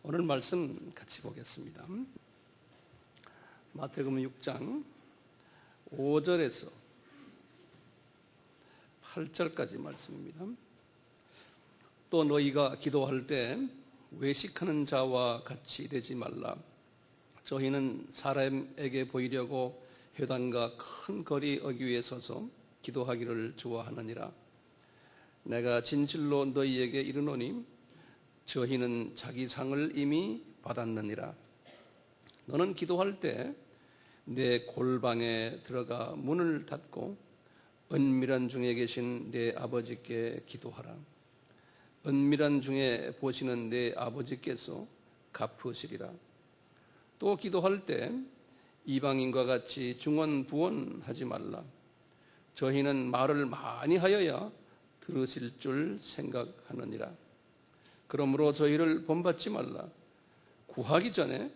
오늘 말씀 같이 보겠습니다. 마태복음 6장 5절에서 8절까지 말씀입니다. 또 너희가 기도할 때 외식하는 자와 같이 되지 말라. 저희는 사람에게 보이려고 회당과 큰 거리 어귀에 서서 기도하기를 좋아하느니라. 내가 진실로 너희에게 이르노니 저희는 자기 상을 이미 받았느니라. 너는 기도할 때 내 골방에 들어가 문을 닫고 은밀한 중에 계신 내 아버지께 기도하라. 은밀한 중에 보시는 내 아버지께서 갚으시리라. 또 기도할 때 이방인과 같이 중언부언하지 말라. 저희는 말을 많이 하여야 들으실 줄 생각하느니라. 그러므로 저희를 본받지 말라. 구하기 전에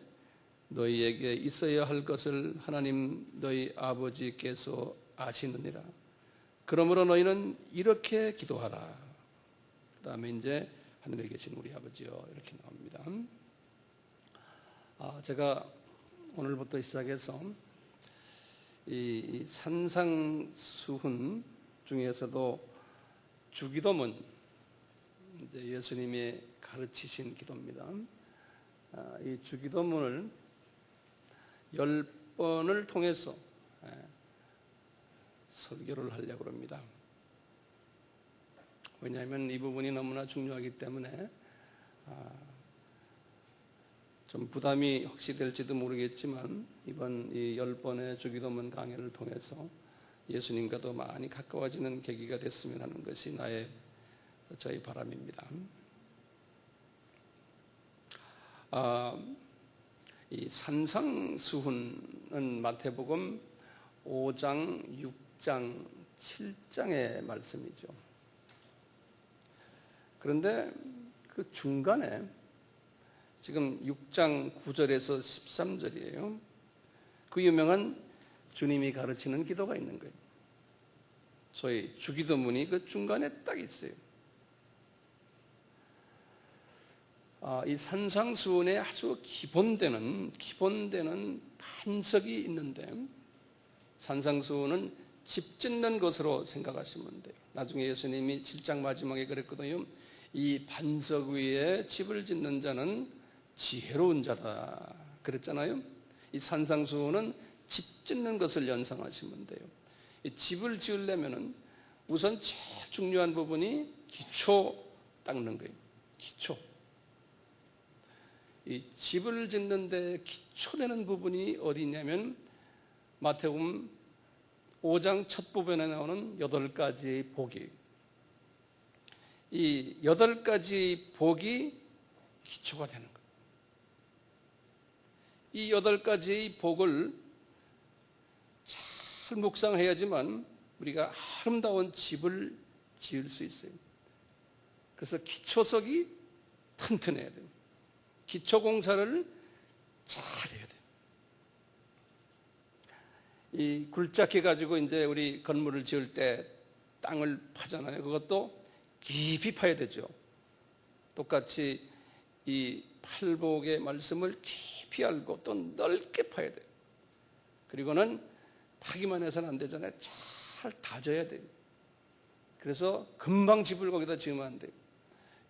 너희에게 있어야 할 것을 하나님 너희 아버지께서 아시느니라. 그러므로 너희는 이렇게 기도하라. 그 다음에 이제 하늘에 계신 우리 아버지여 이렇게 나옵니다. 제가 오늘부터 시작해서 이 산상수훈 중에서도 주기도문, 이제 예수님이 가르치신 기도입니다. 이 주기도문을 10번을 통해서 설교를 하려고 합니다. 왜냐하면 이 부분이 너무나 중요하기 때문에 좀 부담이 혹시 될지도 모르겠지만 이번 이 10번의 주기도문 강해를 통해서 예수님과도 많이 가까워지는 계기가 됐으면 하는 것이 저희 바람입니다. 이 산상수훈은 마태복음 5장, 6장, 7장의 말씀이죠. 그런데 그 중간에 지금 6장 9절에서 13절이에요. 그 유명한 주님이 가르치는 기도가 있는 거예요. 소위 주기도문이 그 중간에 딱 있어요. 이 산상수훈의 아주 기본되는 반석이 있는데, 산상수훈은 집 짓는 것으로 생각하시면 돼요. 나중에 예수님이 7장 마지막에 그랬거든요. 이 반석 위에 집을 짓는 자는 지혜로운 자다 그랬잖아요. 이 산상수훈은 집 짓는 것을 연상하시면 돼요. 이 집을 지으려면은 우선 제일 중요한 부분이 기초 닦는 거예요. 기초. 이 집을 짓는데 기초되는 부분이 어디 있냐면 마태복음 5장 첫 부분에 나오는 8가지의 복이에요. 이 8가지 복이 기초가 되는 거예요. 이 8가지의 복을 잘 묵상해야지만 우리가 아름다운 집을 지을 수 있어요. 그래서 기초석이 튼튼해야 돼요. 기초공사를 잘 해야 돼요. 이 굴착해 가지고 이제 우리 건물을 지을 때 땅을 파잖아요. 그것도 깊이 파야 되죠. 똑같이 이 팔복의 말씀을 깊이 알고 또 넓게 파야 돼요. 그리고는 파기만 해서는 안 되잖아요. 잘 다져야 돼요. 그래서 금방 집을 거기다 지으면 안 돼요.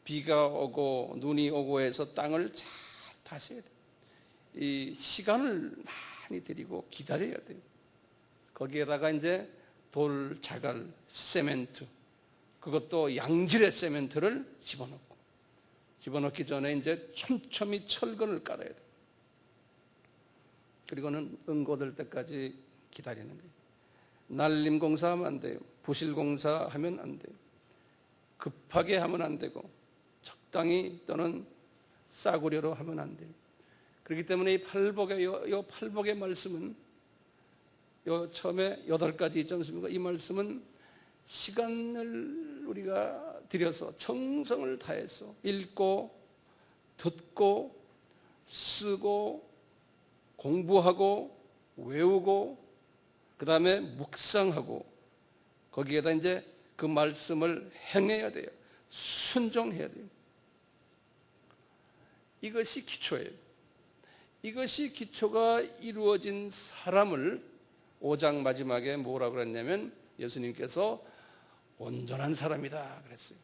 비가 오고 눈이 오고 해서 땅을 잘 다셔야 돼요. 이 시간을 많이 들이고 기다려야 돼요. 거기에다가 이제 돌, 자갈, 세멘트, 그것도 양질의 세멘트를 집어넣기 전에 이제 촘촘히 철근을 깔아야 돼요. 그리고는 응고될 때까지 기다리는 거예요. 날림 공사하면 안 돼요. 부실 공사하면 안 돼요. 급하게 하면 안 되고 적당히 또는 싸구려로 하면 안 돼요. 그렇기 때문에 이 팔복의 말씀은 처음에 8가지 있지 않습니까? 이 말씀은 시간을 우리가 들여서 정성을 다해서 읽고 듣고 쓰고 공부하고 외우고 그 다음에 묵상하고 거기에다 이제 그 말씀을 행해야 돼요. 순종해야 돼요. 이것이 기초예요. 이것이 기초가 이루어진 사람을 5장 마지막에 뭐라고 그랬냐면 예수님께서 온전한 사람이다 그랬어요.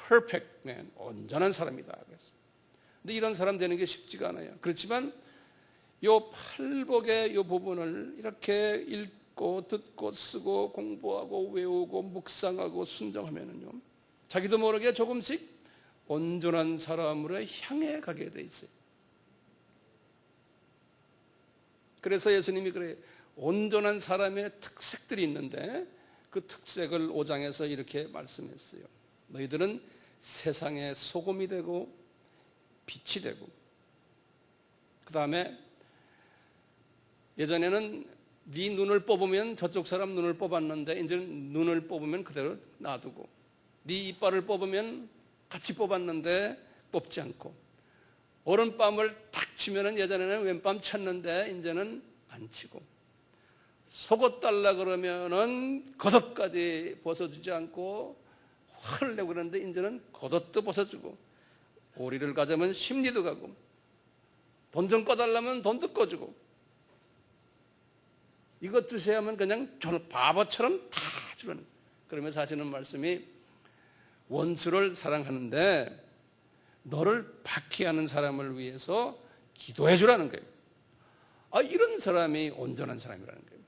perfect man, 온전한 사람이다 그랬어요. 근데 이런 사람 되는 게 쉽지가 않아요. 그렇지만 요 팔복의 요 부분을 이렇게 읽고 듣고 쓰고 공부하고 외우고 묵상하고 순종하면은요, 자기도 모르게 조금씩 온전한 사람으로 향해 가게 돼 있어요. 그래서 예수님이 그래요. 온전한 사람의 특색들이 있는데 그 특색을 5장에서 이렇게 말씀했어요. 너희들은 세상의 소금이 되고 빛이 되고, 그 다음에 예전에는 네 눈을 뽑으면 저쪽 사람 눈을 뽑았는데 이제는 눈을 뽑으면 그대로 놔두고, 네 이빨을 뽑으면 같이 뽑았는데 뽑지 않고, 오른뺨을 탁 치면은 예전에는 왼뺨 쳤는데 이제는 안 치고, 속옷 달라 그러면은 겉옷까지 벗어주지 않고 화를 내고 그러는데 이제는 겉옷도 벗어주고, 오리를 가자면 심리도 가고, 돈 좀 꺼달라면 돈도 꺼주고, 이것 주세요 하면 그냥 바보처럼 다 주는. 그러면서 하시는 말씀이 원수를 사랑하는데 너를 박해하는 사람을 위해서 기도해 주라는 거예요. 이런 사람이 온전한 사람이라는 거예요.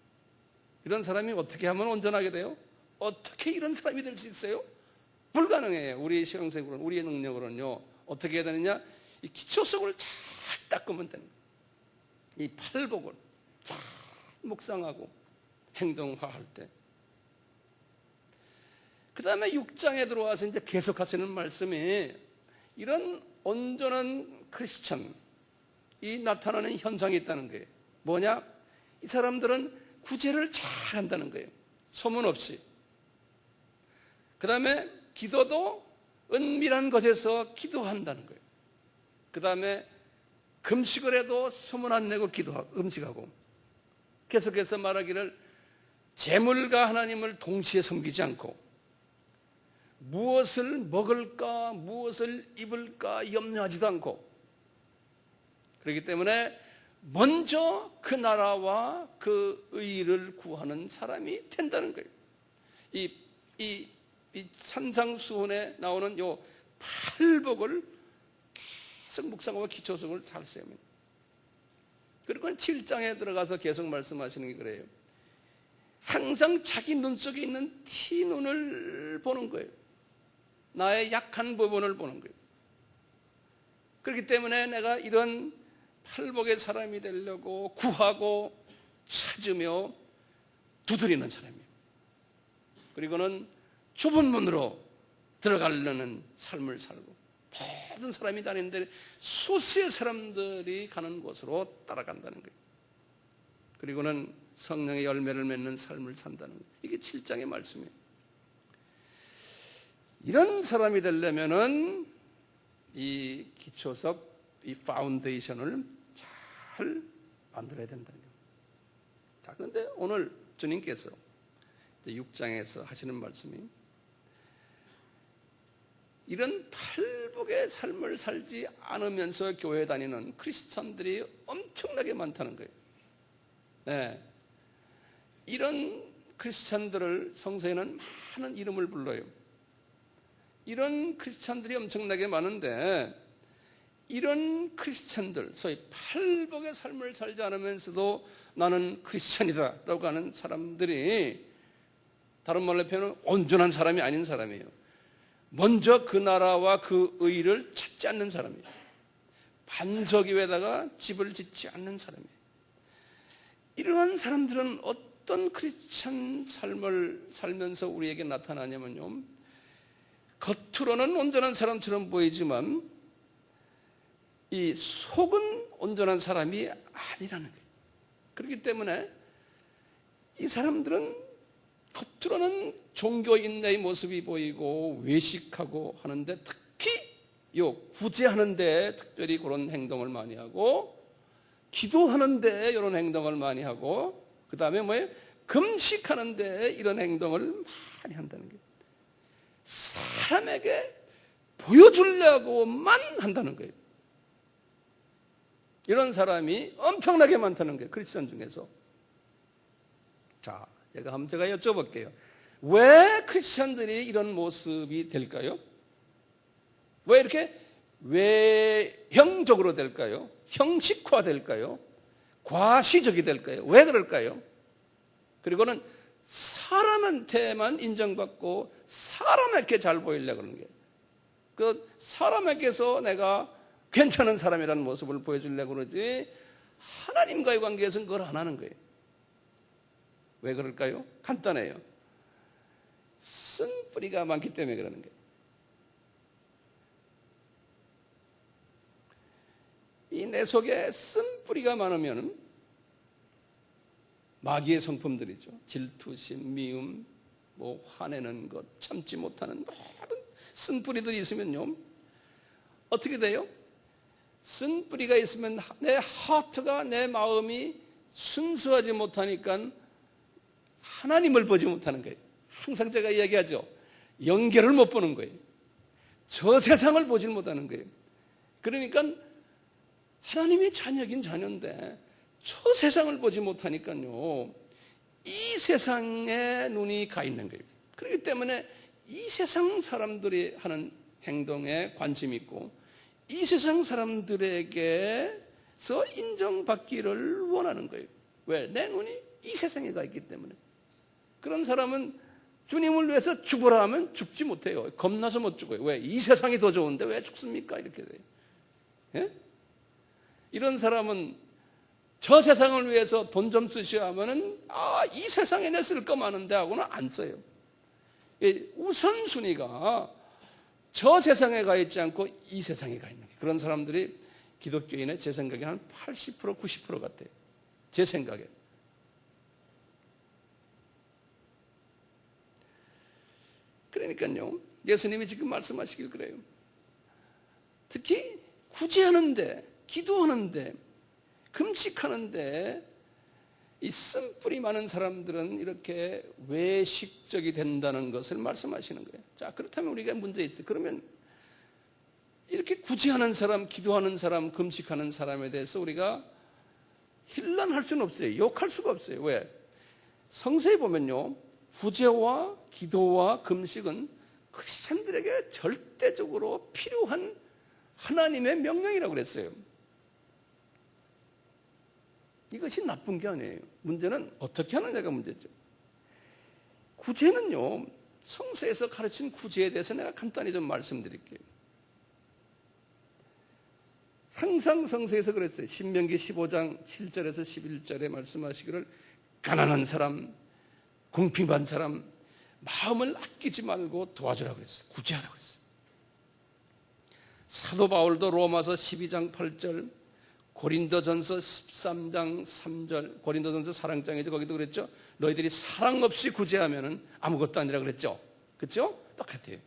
이런 사람이 어떻게 하면 온전하게 돼요? 어떻게 이런 사람이 될 수 있어요? 불가능해요. 우리 신앙생활은, 우리의 능력으로는요. 어떻게 해야 되느냐? 이 기초성을 잘 닦으면 되는 거예요. 이 팔복을 잘 묵상하고 행동화할 때. 그 다음에 6장에 들어와서 이제 계속 하시는 말씀이 이런 온전한 크리스천, 이 나타나는 현상이 있다는 거예요. 뭐냐? 이 사람들은 구제를 잘 한다는 거예요. 소문 없이. 그 다음에 기도도 은밀한 곳에서 기도한다는 거예요. 그 다음에 금식을 해도 소문 안 내고 음식하고, 계속해서 말하기를 재물과 하나님을 동시에 섬기지 않고, 무엇을 먹을까 무엇을 입을까 염려하지도 않고, 그렇기 때문에 먼저 그 나라와 그 의를 구하는 사람이 된다는 거예요. 이 산상수훈에 나오는 요 팔복을 계속 묵상하고 기초성을 잘 세우면, 그리고 7장에 들어가서 계속 말씀하시는 게 그래요. 항상 자기 눈 속에 있는 티눈을 보는 거예요. 나의 약한 부분을 보는 거예요. 그렇기 때문에 내가 이런 팔복의 사람이 되려고 구하고 찾으며 두드리는 사람이에요. 그리고는 좁은 문으로 들어가려는 삶을 살고, 모든 사람이 다니는데 수수의 사람들이 가는 곳으로 따라간다는 거예요. 그리고는 성령의 열매를 맺는 삶을 산다는 거예요. 이게 7장의 말씀이에요. 이런 사람이 되려면은 이 기초석, 이 파운데이션을 잘 만들어야 된다는 거예요. 자, 그런데 오늘 주님께서 6장에서 하시는 말씀이 이런 팔복의 삶을 살지 않으면서 교회 다니는 크리스찬들이 엄청나게 많다는 거예요. 네. 이런 크리스찬들을 성서에는 많은 이름을 불러요. 이런 크리스찬들이 엄청나게 많은데, 이런 크리스찬들, 소위 팔복의 삶을 살지 않으면서도 나는 크리스찬이다 라고 하는 사람들이, 다른 말로 표현하면 온전한 사람이 아닌 사람이에요. 먼저 그 나라와 그 의를 찾지 않는 사람이에요. 반석 위에다가 집을 짓지 않는 사람이에요. 이러한 사람들은 어떤 크리스찬 삶을 살면서 우리에게 나타나냐면요, 겉으로는 온전한 사람처럼 보이지만 이 속은 온전한 사람이 아니라는 거예요. 그렇기 때문에 이 사람들은 겉으로는 종교인의 모습이 보이고 외식하고 하는데, 특히 요 구제하는데 특별히 그런 행동을 많이 하고, 기도하는데 이런 행동을 많이 하고, 그 다음에 뭐예요? 금식하는데 이런 행동을 많이 한다는 거예요. 사람에게 보여주려고만 한다는 거예요. 이런 사람이 엄청나게 많다는 거예요. 크리스천 중에서. 자, 제가 여쭤볼게요. 왜 크리스천들이 이런 모습이 될까요? 왜 이렇게 외형적으로 될까요? 형식화 될까요? 과시적이 될까요? 왜 그럴까요? 그리고는 사람한테만 인정받고 사람에게 잘 보이려고 하는 거예요. 그 사람에게서 내가 괜찮은 사람이라는 모습을 보여주려고 그러지 하나님과의 관계에서는 그걸 안 하는 거예요. 왜 그럴까요? 간단해요. 쓴뿌리가 많기 때문에 그러는 거예요. 이 내 속에 쓴뿌리가 많으면 마귀의 성품들이죠. 질투심, 미움, 화내는 것, 참지 못하는 모든 쓴뿌리들이 있으면요, 어떻게 돼요? 쓴뿌리가 있으면 내 하트가, 내 마음이 순수하지 못하니까 하나님을 보지 못하는 거예요. 항상 제가 이야기하죠. 연결을 못 보는 거예요. 저 세상을 보지 못하는 거예요. 그러니까 하나님의 자녀긴 자녀인데 저 세상을 보지 못하니까요, 이 세상에 눈이 가 있는 거예요. 그렇기 때문에 이 세상 사람들이 하는 행동에 관심이 있고 이 세상 사람들에게서 인정받기를 원하는 거예요. 왜? 내 눈이 이 세상에 가 있기 때문에. 그런 사람은 주님을 위해서 죽으라 하면 죽지 못해요. 겁나서 못 죽어요. 왜? 이 세상이 더 좋은데 왜 죽습니까? 이렇게 돼요. 예? 이런 사람은 저 세상을 위해서 돈 좀 쓰셔야 하면은, 이 세상에 내 쓸 거 많은데 하고는 안 써요. 우선순위가 저 세상에 가 있지 않고 이 세상에 가 있는 거예요. 그런 사람들이 기독교인의 제 생각에 한 80%, 90% 같아요. 제 생각에. 그러니까요, 예수님이 지금 말씀하시길 그래요. 특히 구제하는데, 기도하는데, 금식하는데 이 쓴뿌리 많은 사람들은 이렇게 외식적이 된다는 것을 말씀하시는 거예요. 자, 그렇다면 우리가 문제 있어요. 그러면 이렇게 구제하는 사람, 기도하는 사람, 금식하는 사람에 대해서 우리가 힐난할 수는 없어요. 욕할 수가 없어요. 왜? 성서에 보면요, 구제와 기도와 금식은 크리스천들에게 절대적으로 필요한 하나님의 명령이라고 그랬어요. 이것이 나쁜 게 아니에요. 문제는 어떻게 하느냐가 문제죠. 구제는요, 성서에서 가르친 구제에 대해서 내가 간단히 좀 말씀드릴게요. 항상 성서에서 그랬어요. 신명기 15장 7절에서 11절에 말씀하시기를 가난한 사람, 궁핍한 사람, 마음을 아끼지 말고 도와주라고 그랬어요. 구제하라고 그랬어요. 사도 바울도 로마서 12장 8절, 고린도전서 13장 3절, 고린도전서 사랑장이죠. 거기도 그랬죠. 너희들이 사랑 없이 구제하면은 아무것도 아니라 그랬죠. 그렇죠? 똑같아요.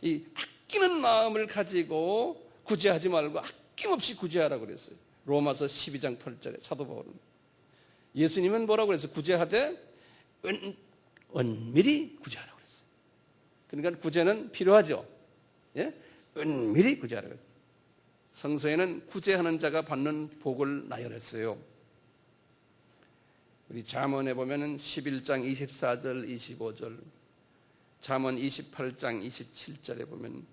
이 아끼는 마음을 가지고 구제하지 말고 아낌없이 구제하라고 그랬어요. 로마서 12장 8절에 사도 바울은. 예수님은 뭐라고 그랬어요? 구제하되 은밀히 구제하라고 그랬어요. 그러니까 구제는 필요하죠. 예? 은밀히 구제하라고 그랬어요. 성서에는 구제하는 자가 받는 복을 나열했어요. 우리 잠언에 보면은 11장 24절, 25절, 잠언 28장 27절에 보면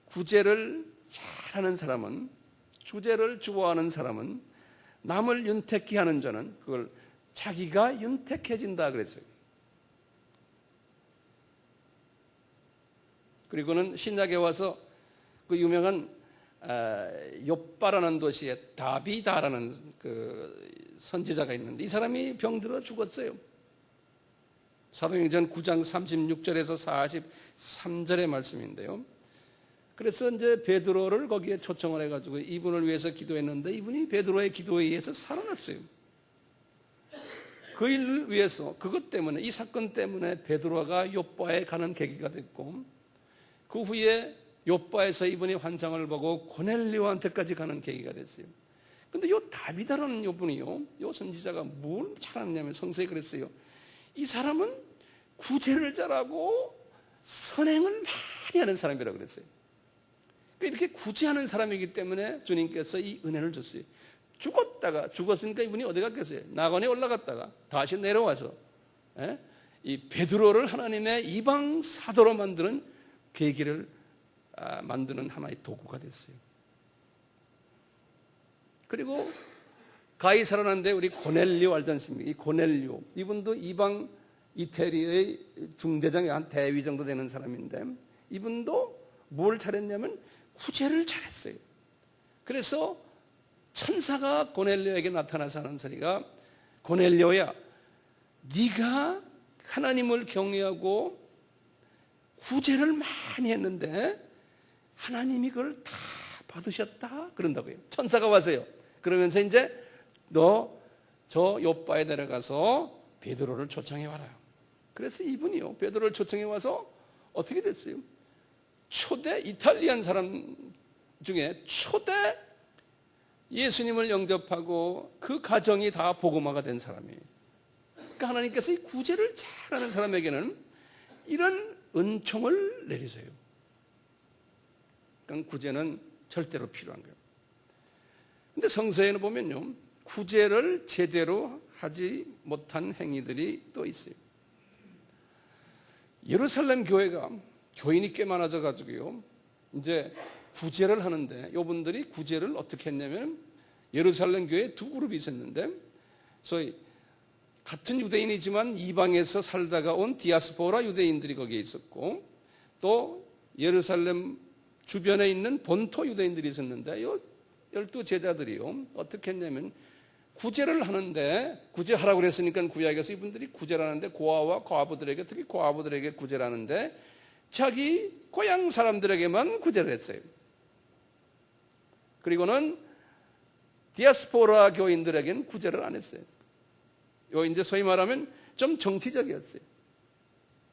구제를 잘하는 사람은, 구제를 좋아하는 사람은 남을 윤택케 하는 자는 그걸 자기가 윤택해진다 그랬어요. 그리고는 신약에 와서 그 유명한 욥바라는 도시에 다비다라는 그 선지자가 있는데 이 사람이 병들어 죽었어요. 사도행전 9장 36절에서 43절의 말씀인데요. 그래서 이제 베드로를 거기에 초청을 해가지고 이분을 위해서 기도했는데 이분이 베드로의 기도에 의해서 살아났어요. 그 일을 위해서, 그것 때문에, 이 사건 때문에 베드로가 욥바에 가는 계기가 됐고, 그 후에 욥바에서 이분이 환상을 보고 고넬료한테까지 가는 계기가 됐어요. 근데 요 다비다라는 이분이요, 요 선지자가 뭘 잘하느냐면 성서에 그랬어요. 이 사람은 구제를 잘하고 선행을 많이 하는 사람이라고 그랬어요. 이렇게 구제하는 사람이기 때문에 주님께서 이 은혜를 줬어요. 죽었으니까 이분이 어디 갔겠어요? 낙원에 올라갔다가 다시 내려와서 이 베드로를 하나님의 이방 사도로 만드는 계기를 만드는 하나의 도구가 됐어요. 그리고 가히 살아난데 우리 고넬료 알지 않습니까? 이 고넬료 이분도 이방 이태리의 중대장의 한 대위 정도 되는 사람인데 이분도 뭘 잘했냐면 구제를 잘했어요. 그래서 천사가 고넬료에게 나타나서 하는 소리가 고넬료야, 네가 하나님을 경외하고 구제를 많이 했는데 하나님이 그걸 다 받으셨다 그런다고요. 천사가 와서요. 그러면서 이제 너 저 요바에 내려가서 베드로를 초청해 와라. 그래서 이분이요 베드로를 초청해 와서 어떻게 됐어요? 초대 이탈리안 사람 중에 초대 예수님을 영접하고 그 가정이 다 복음화가 된 사람이에요. 그러니까 하나님께서 이 구제를 잘하는 사람에게는 이런 은총을 내리세요. 그러니까 구제는 절대로 필요한 거예요. 근데 성서에는 보면요 구제를 제대로 하지 못한 행위들이 또 있어요. 예루살렘 교회가 교인이 꽤 많아져 가지고요 이제 구제를 하는데 이분들이 구제를 어떻게 했냐면 예루살렘 교회에 두 그룹이 있었는데 소위 같은 유대인이지만 이방에서 살다가 온 디아스포라 유대인들이 거기에 있었고 또 예루살렘 주변에 있는 본토 유대인들이 있었는데 이 12 제자들이요 어떻게 했냐면 구제를 하는데 구제하라고 그랬으니까 구약에서 이분들이 구제를 하는데 고아와 과부들에게 특히 과부들에게 구제를 하는데 자기 고향 사람들에게만 구제를 했어요. 그리고는 디아스포라 교인들에게는 구제를 안 했어요. 요 이제 소위 말하면 좀 정치적이었어요.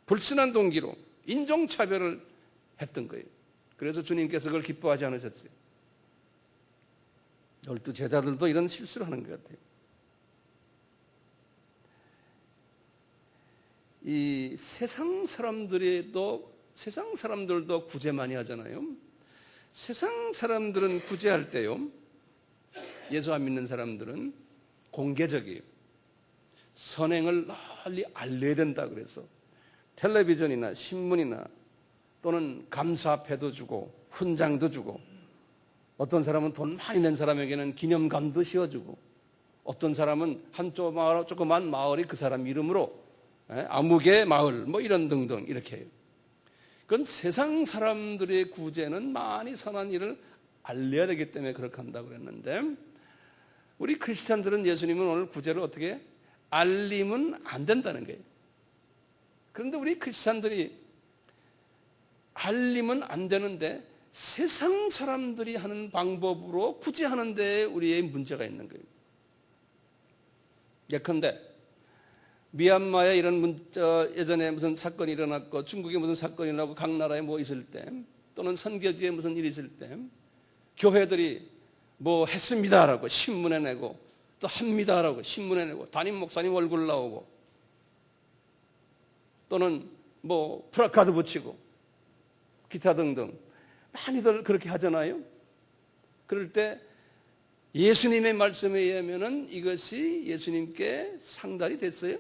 불순한 동기로 인종차별을 했던 거예요. 그래서 주님께서 그걸 기뻐하지 않으셨어요. 12 제자들도 이런 실수를 하는 것 같아요. 이 세상 사람들도 구제 많이 하잖아요. 세상 사람들은 구제할 때요. 예수 안 믿는 사람들은 공개적이에요. 선행을 널리 알려야 된다 그래서 텔레비전이나 신문이나 또는 감사패도 주고 훈장도 주고 어떤 사람은 돈 많이 낸 사람에게는 기념감도 씌워주고 어떤 사람은 한 조그만 마을이 그 사람 이름으로 아무개 마을 뭐 이런 등등 이렇게 해요. 그건 세상 사람들의 구제는 많이 선한 일을 알려야 되기 때문에 그렇게 한다고 그랬는데 우리 크리스찬들은 예수님은 오늘 구제를 어떻게 알리면 안 된다는 거예요. 그런데 우리 크리스찬들이 알리면 안 되는데 세상 사람들이 하는 방법으로 구제하는 데 우리의 문제가 있는 거예요. 예컨대 미얀마에 이런 예전에 무슨 사건이 일어났고 중국에 무슨 사건이 일어나고 각 나라에 뭐 있을 때 또는 선교지에 무슨 일이 있을 때 교회들이 뭐 했습니다라고 신문에 내고 또 합니다라고 신문에 내고 담임 목사님 얼굴 나오고 또는 뭐 프라카드 붙이고 기타 등등 많이들 그렇게 하잖아요. 그럴 때 예수님의 말씀에 의하면은 이것이 예수님께 상달이 됐어요?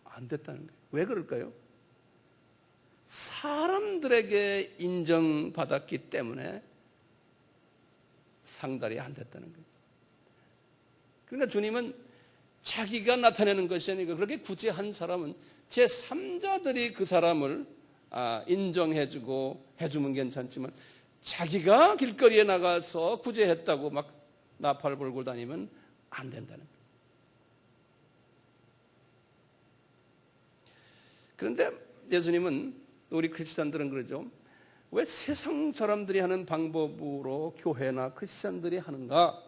안 됐다는 거예요. 왜 그럴까요? 사람들에게 인정받았기 때문에 상달이 안 됐다는 거예요. 그러니까 주님은 자기가 나타내는 것이 아니고 그렇게 구제한 사람은 제3자들이 그 사람을 인정해주고 해주면 괜찮지만 자기가 길거리에 나가서 구제했다고 막 나팔 불고 다니면 안 된다는 거예요. 그런데 예수님은 우리 크리스찬들은 그러죠. 왜 세상 사람들이 하는 방법으로 교회나 크리스찬들이 하는가?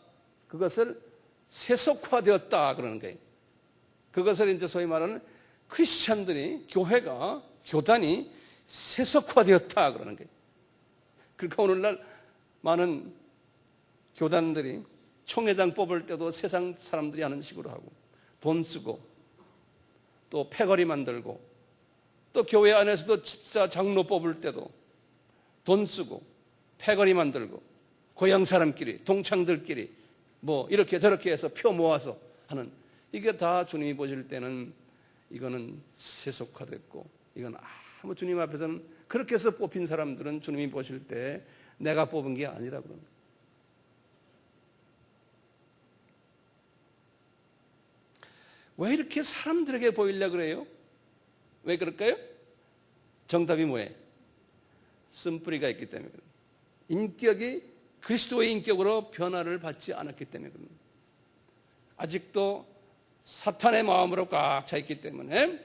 그것을 세속화되었다 그러는 거예요. 그것을 이제 소위 말하는 크리스찬들이 교회가 교단이 세속화되었다 그러는 거예요. 그러니까 오늘날 많은 교단들이 총회장 뽑을 때도 세상 사람들이 하는 식으로 하고 돈 쓰고 또 패거리 만들고 또 교회 안에서도 집사 장로 뽑을 때도 돈 쓰고 패거리 만들고 고향 사람끼리 동창들끼리 뭐 이렇게 저렇게 해서 표 모아서 하는, 이게 다 주님이 보실 때는 이거는 세속화됐고, 이건 아무 주님 앞에서는 그렇게 해서 뽑힌 사람들은 주님이 보실 때 내가 뽑은 게 아니라 그럽니다. 왜 이렇게 사람들에게 보이려고 그래요? 왜 그럴까요? 정답이 뭐예요? 쓴뿌리가 있기 때문에. 인격이 그리스도의 인격으로 변화를 받지 않았기 때문에 그럽니다. 아직도 사탄의 마음으로 꽉 차 있기 때문에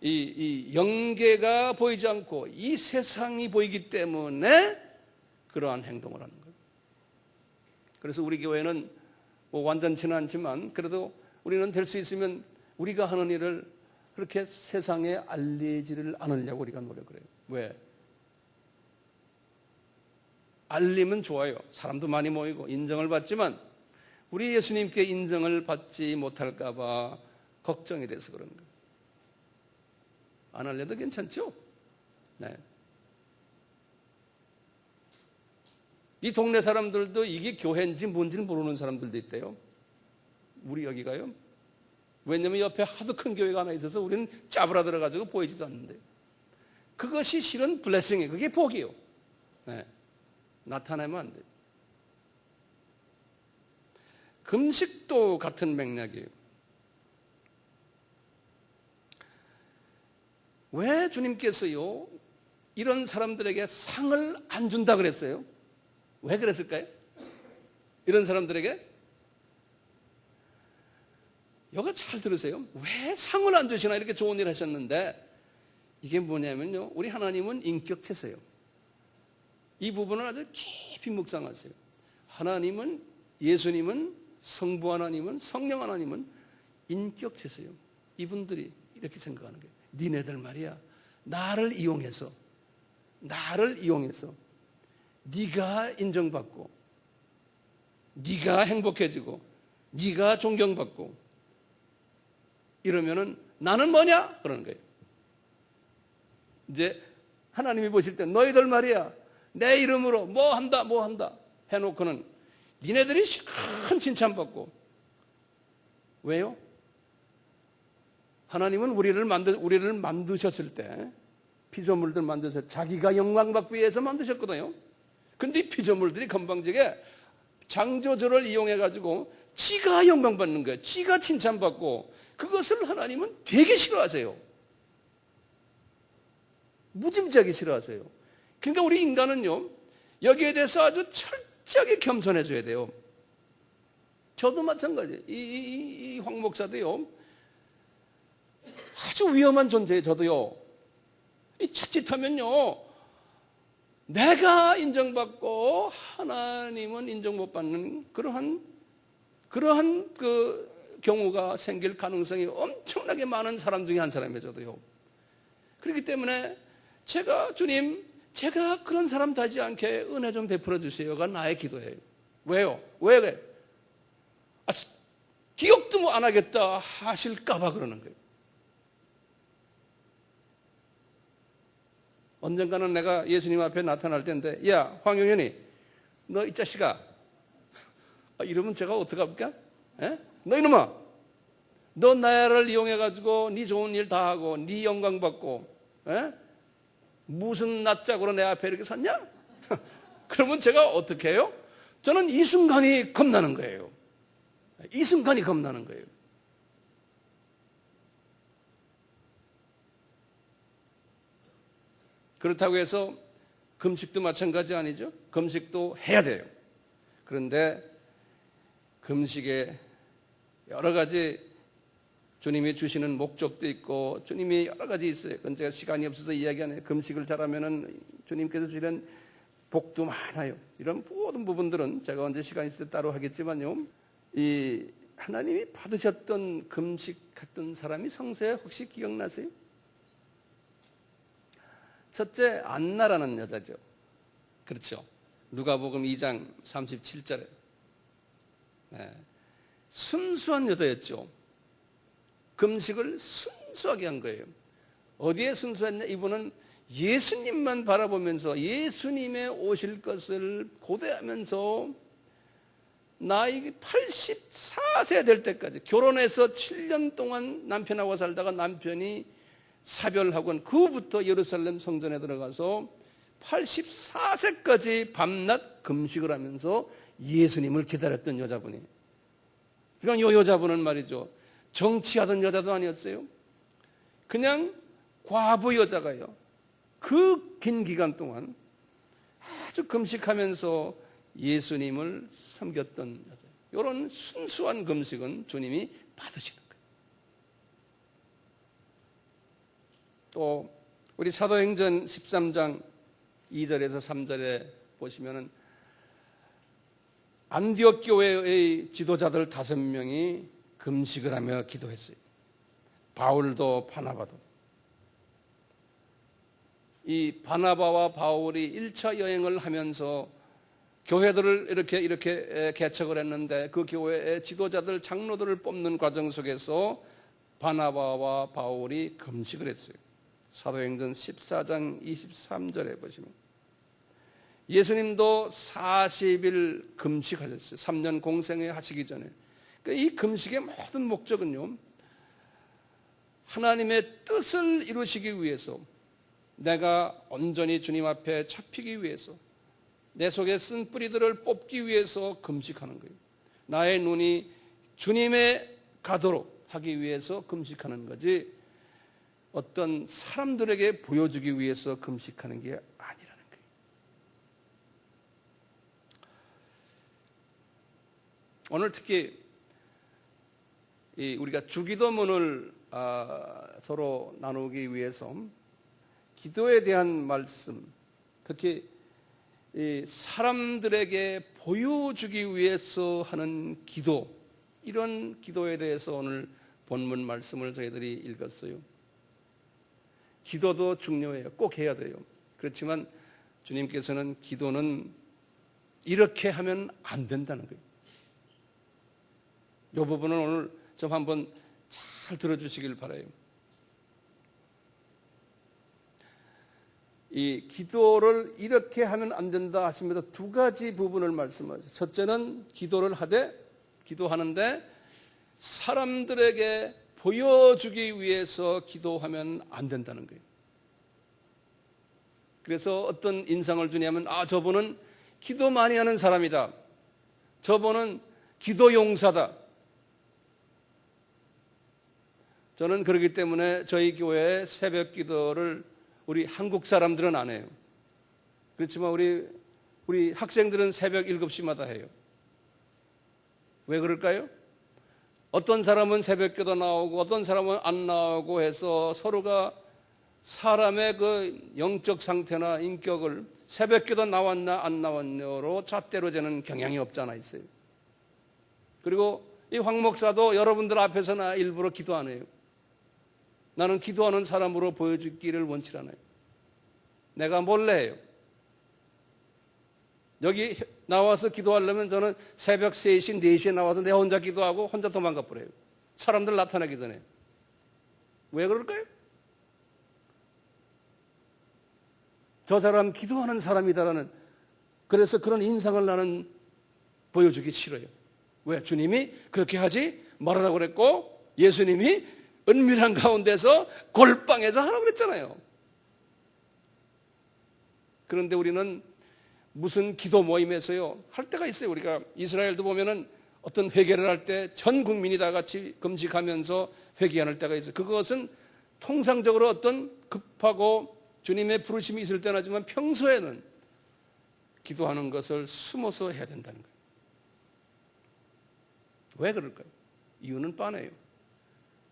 이 영계가 보이지 않고 이 세상이 보이기 때문에 그러한 행동을 하는 거예요. 그래서 우리 교회는 뭐 완전치는 않지만 그래도 우리는 될 수 있으면 우리가 하는 일을 그렇게 세상에 알리지를 않으려고 우리가 노력을 해요. 왜? 알리면 좋아요. 사람도 많이 모이고 인정을 받지만 우리 예수님께 인정을 받지 못할까 봐 걱정이 돼서 그런 거예요. 안 알려도 괜찮죠? 네. 이 동네 사람들도 이게 교회인지 뭔지는 모르는 사람들도 있대요. 우리 여기가요. 왜냐하면 옆에 하도 큰 교회가 하나 있어서 우리는 짜부라들어가지고 보이지도 않는데, 그것이 실은 블레싱이에요. 그게 복이에요. 네. 나타내면 안 돼요. 금식도 같은 맥락이에요. 왜 주님께서요 이런 사람들에게 상을 안 준다 그랬어요? 왜 그랬을까요? 이런 사람들에게? 이거 잘 들으세요. 왜 상을 안 주시나, 이렇게 좋은 일 하셨는데, 이게 뭐냐면요, 우리 하나님은 인격체세요. 이 부분을 아주 깊이 묵상하세요. 하나님은, 예수님은, 성부 하나님은, 성령 하나님은 인격체세요. 이분들이 이렇게 생각하는 거예요. 니네들 말이야, 나를 이용해서 네가 인정받고 네가 행복해지고 네가 존경받고 이러면은 나는 뭐냐? 그러는 거예요. 이제 하나님이 보실 때 너희들 말이야 내 이름으로 뭐 한다 해놓고는 니네들이 큰 칭찬받고. 왜요? 하나님은 우리를 만드셨을 때, 피조물들 만드셨을 때 자기가 영광받기 위해서 만드셨거든요. 근데 이 피조물들이 건방지게 창조주를 이용해가지고 지가 영광받는 거예요. 지가 칭찬받고. 그것을 하나님은 되게 싫어하세요. 무지무지하게 싫어하세요. 그러니까 우리 인간은요, 여기에 대해서 아주 철저하게 겸손해져야 돼요. 저도 마찬가지예요. 이 황 목사도요, 아주 위험한 존재예요. 저도요. 이 자칫하면요, 내가 인정받고 하나님은 인정 못 받는 그러한 그 경우가 생길 가능성이 엄청나게 많은 사람 중에 한 사람이에요. 저도요. 그렇기 때문에 주님, 제가 그런 사람 되지 않게 은혜 좀 베풀어 주세요가 나의 기도예요. 왜요? 왜 그래? 기억도 뭐 안 하겠다 하실까봐 그러는 거예요. 언젠가는 내가 예수님 앞에 나타날 텐데, 야, 황용현이, 너 이 자식아, 이러면 제가 어떡합니까? 너 이놈아, 너 나를 이용해가지고 네 좋은 일 다 하고 네 영광 받고 무슨 낯짝으로 내 앞에 이렇게 섰냐? 그러면 제가 어떻게 해요? 저는 이 순간이 겁나는 거예요. 이 순간이 겁나는 거예요. 그렇다고 해서 금식도 마찬가지 아니죠? 금식도 해야 돼요. 그런데 금식에 여러 가지 주님이 주시는 목적도 있고 주님이 여러 가지 있어요. 그건 제가 시간이 없어서 이야기 안 해요. 금식을 잘하면은 주님께서 주시는 복도 많아요. 이런 모든 부분들은 제가 언제 시간 있을 때 따로 하겠지만요. 이 하나님이 받으셨던 금식했던 사람이 성서에 혹시 기억나세요? 첫째, 안나라는 여자죠. 그렇죠. 누가복음 2장 37절에. 순수한 여자였죠. 금식을 순수하게 한 거예요. 어디에 순수했냐? 이분은 예수님만 바라보면서 예수님의 오실 것을 고대하면서 나이 84세 될 때까지 결혼해서 7년 동안 남편하고 살다가 남편이 사별하고 그 후부터 예루살렘 성전에 들어가서 84세까지 밤낮 금식을 하면서 예수님을 기다렸던 여자분이. 그러니까 이 여자분은 말이죠, 정치하던 여자도 아니었어요. 그냥 과부 여자가요, 그 긴 기간 동안 아주 금식하면서 예수님을 섬겼던 여자. 이런 순수한 금식은 주님이 받으시는 거예요. 또 우리 사도행전 13장 2절에서 3절에 보시면은 안디옥 교회의 지도자들 5명이 금식을 하며 기도했어요. 바울도 바나바도. 이 바나바와 바울이 1차 여행을 하면서 교회들을 이렇게 개척을 했는데 그 교회의 지도자들, 장로들을 뽑는 과정 속에서 바나바와 바울이 금식을 했어요. 사도행전 14장 23절에 보시면 예수님도 40일 금식하셨어요. 3년 공생회 하시기 전에. 그러니까 이 금식의 모든 목적은요, 하나님의 뜻을 이루시기 위해서, 내가 온전히 주님 앞에 잡히기 위해서, 내 속에 쓴 뿌리들을 뽑기 위해서 금식하는 거예요. 나의 눈이 주님의 가도록 하기 위해서 금식하는 거지, 어떤 사람들에게 보여주기 위해서 금식하는 게 아니라는 거예요. 오늘 특히 우리가 주기도문을 서로 나누기 위해서 기도에 대한 말씀, 특히 사람들에게 보여주기 위해서 하는 기도, 이런 기도에 대해서 오늘 본문 말씀을 저희들이 읽었어요. 기도도 중요해요. 꼭 해야 돼요. 그렇지만 주님께서는 기도는 이렇게 하면 안 된다는 거예요. 이 부분은 오늘 좀 한번 잘 들어주시길 바라요. 이 기도를 이렇게 하면 안 된다 하시면서 2가지 부분을 말씀하세요. 첫째는 기도하는데 사람들에게 보여주기 위해서 기도하면 안 된다는 거예요. 그래서 어떤 인상을 주냐면, 저분은 기도 많이 하는 사람이다. 저분은 기도 용사다. 저는 그렇기 때문에 저희 교회의 새벽 기도를 우리 한국 사람들은 안 해요. 그렇지만 우리 학생들은 새벽 7시마다 해요. 왜 그럴까요? 어떤 사람은 새벽기도 나오고 어떤 사람은 안 나오고 해서 서로가 사람의 그 영적 상태나 인격을 새벽기도 나왔나 안 나왔냐로 잣대로 재는 경향이 없잖아 있어요. 그리고 이 황 목사도 여러분들 앞에서나 일부러 기도 안 해요. 나는 기도하는 사람으로 보여주기를 원치 않아요. 내가 몰래 해요. 여기 나와서 기도하려면 저는 새벽 3시, 4시에 나와서 내 혼자 기도하고 혼자 도망가 버려요. 사람들 나타나기 전에. 왜 그럴까요? 저 사람 기도하는 사람이다라는, 그래서 그런 인상을 나는 보여주기 싫어요. 왜? 주님이 그렇게 하지 말으라고 그랬고 예수님이 은밀한 가운데서 골방에서 하라고 그랬잖아요. 그런데 우리는 무슨 기도 모임에서요 할 때가 있어요. 우리가 이스라엘도 보면은 어떤 회개를 할 때 전 국민이 다 같이 금식하면서 회개하는 때가 있어요. 그것은 통상적으로 어떤 급하고 주님의 부르심이 있을 때는 하지만 평소에는 기도하는 것을 숨어서 해야 된다는 거예요. 왜 그럴까요? 이유는 뻔해요.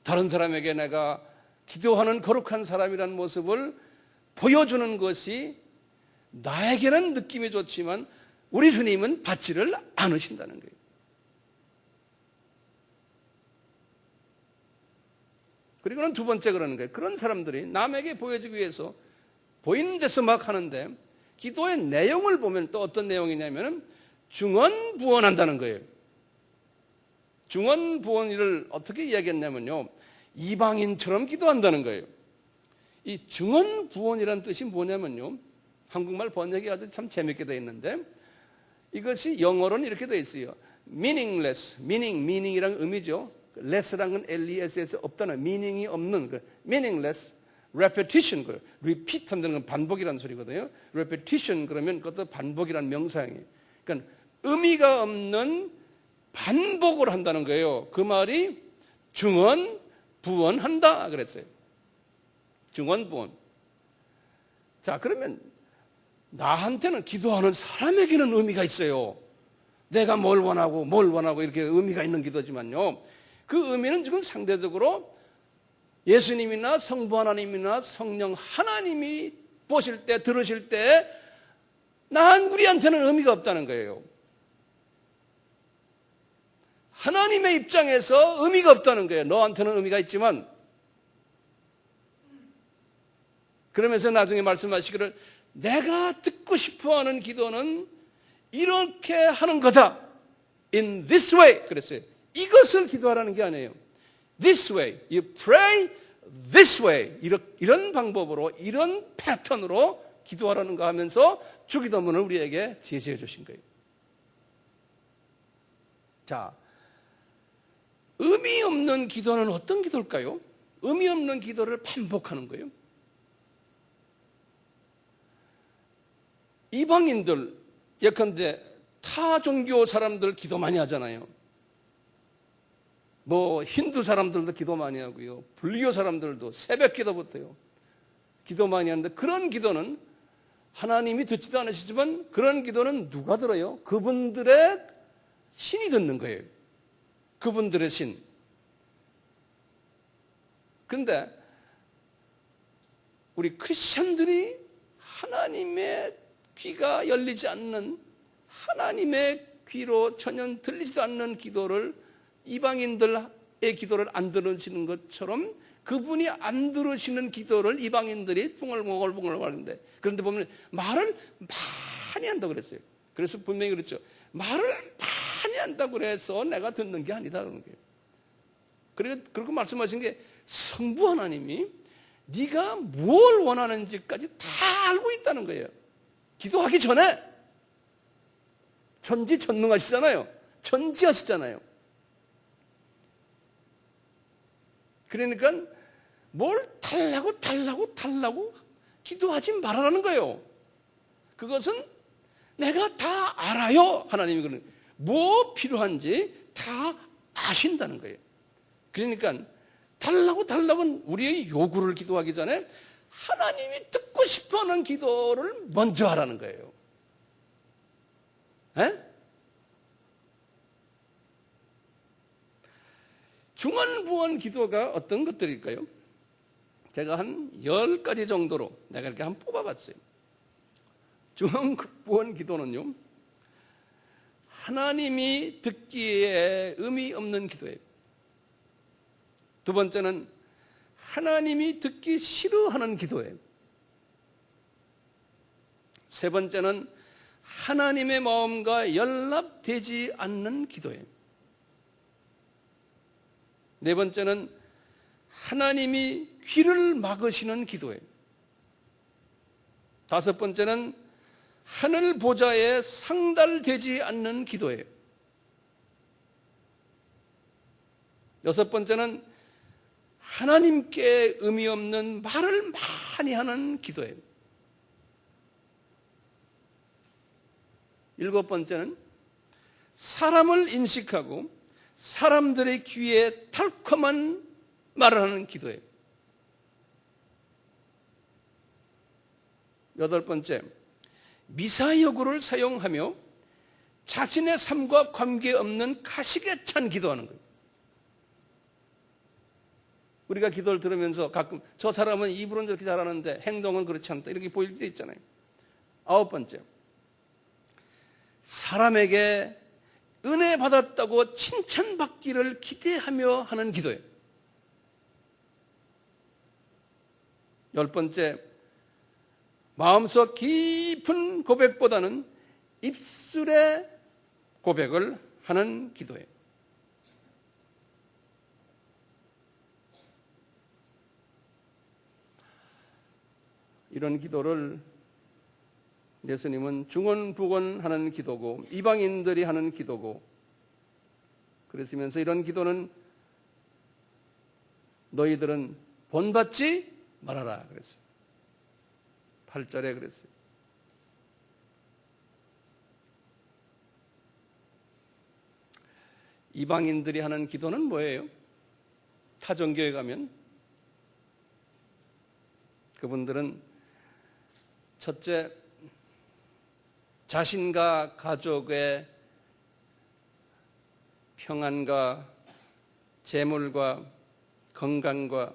다른 사람에게 내가 기도하는 거룩한 사람이라는 모습을 보여주는 것이 나에게는 느낌이 좋지만 우리 주님은 받지를 않으신다는 거예요. 그리고는 2번째 그러는 거예요. 그런 사람들이 남에게 보여주기 위해서 보이는 데서 막 하는데 기도의 내용을 보면 또 어떤 내용이냐면 중언부언한다는 거예요. 중언부언을 어떻게 이야기했냐면요, 이방인처럼 기도한다는 거예요. 이 중언부언이라는 뜻이 뭐냐면요, 한국말 번역이 아주 참 재밌게 되어 있는데 이것이 영어로는 이렇게 되어 있어요. meaningless, meaning이란 의미죠. less란 건 less 없다는, meaning이 없는, meaningless, repetition, repeat 한다는 건 반복이라는 소리거든요. repetition 그러면 그것도 반복이라는 명사형이에요. 그러니까 의미가 없는 반복을 한다는 거예요. 그 말이 중언, 부언한다 그랬어요. 중언, 부언. 자, 그러면 나한테는, 기도하는 사람에게는 의미가 있어요. 내가 뭘 원하고 이렇게 의미가 있는 기도지만요, 그 의미는 지금 상대적으로 예수님이나 성부 하나님이나 성령 하나님이 보실 때, 들으실 때 우리한테는 의미가 없다는 거예요. 하나님의 입장에서 의미가 없다는 거예요. 너한테는 의미가 있지만. 그러면서 나중에 말씀하시기를, 내가 듣고 싶어하는 기도는 이렇게 하는 거다. In this way. 그랬어요. 이것을 기도하라는 게 아니에요. This way. You pray this way. 이런 방법으로, 이런 패턴으로 기도하라는 거 하면서 주기도문을 우리에게 제시해 주신 거예요. 자, 의미 없는 기도는 어떤 기도일까요? 의미 없는 기도를 반복하는 거예요. 이방인들, 예컨대 타 종교 사람들 기도 많이 하잖아요. 힌두 사람들도 기도 많이 하고요. 불교 사람들도 새벽 기도부터요. 기도 많이 하는데, 그런 기도는 하나님이 듣지도 않으시지만 그런 기도는 누가 들어요? 그분들의 신이 듣는 거예요. 그분들의 신. 그런데 우리 크리스천들이 하나님의 귀가 열리지 않는, 하나님의 귀로 전혀 들리지도 않는 기도를, 이방인들의 기도를 안 들으시는 것처럼 그분이 안 들으시는 기도를 이방인들이 붕얼붕얼 하는데, 그런데 보면 말을 많이 한다고 그랬어요. 그래서 분명히 그랬죠. 말을 많이 한다고 그래서 내가 듣는 게 아니다 그런 거예요. 그리고 말씀하신 게, 성부 하나님이 네가 뭘 원하는지까지 다 알고 있다는 거예요. 기도하기 전에. 전지전능하시잖아요. 전지하시잖아요. 그러니까 뭘 달라고 기도하지 말아라는 거예요. 그것은 내가 다 알아요. 하나님이 그러는, 필요한지 다 아신다는 거예요. 그러니까 달라고는 우리의 요구를 기도하기 전에 하나님이 듣고 싶어하는 기도를 먼저 하라는 거예요. 중언부언 기도가 어떤 것들일까요? 제가 한 10가지 정도로 내가 이렇게 한번 뽑아봤어요. 중언부언 기도는요, 하나님이 듣기에 의미 없는 기도예요. 두 번째는 하나님이 듣기 싫어하는 기도예요. 세 번째는 하나님의 마음과 연락되지 않는 기도예요. 네 번째는 하나님이 귀를 막으시는 기도예요. 다섯 번째는 하늘 보좌에 상달되지 않는 기도예요. 여섯 번째는 하나님께 의미 없는 말을 많이 하는 기도예요. 일곱 번째는 사람을 인식하고 사람들의 귀에 달콤한 말을 하는 기도예요. 여덟 번째, 미사여구를 사용하며 자신의 삶과 관계없는 가식에 찬 기도하는 거예요. 우리가 기도를 들으면서 가끔 저 사람은 입으로는 저렇게 잘하는데 행동은 그렇지 않다, 이렇게 보일 때 있잖아요. 아홉 번째, 사람에게 은혜 받았다고 칭찬받기를 기대하며 하는 기도예요. 열 번째, 마음속 깊은 고백보다는 입술의 고백을 하는 기도예요. 이런 기도를 예수님은 중언부언하는 기도고 이방인들이 하는 기도고, 그랬으면서 이런 기도는 너희들은 본받지 말아라 그랬어요. 8절에 그랬어요. 이방인들이 하는 기도는 뭐예요? 타종교에 가면 그분들은 첫째, 자신과 가족의 평안과 재물과 건강과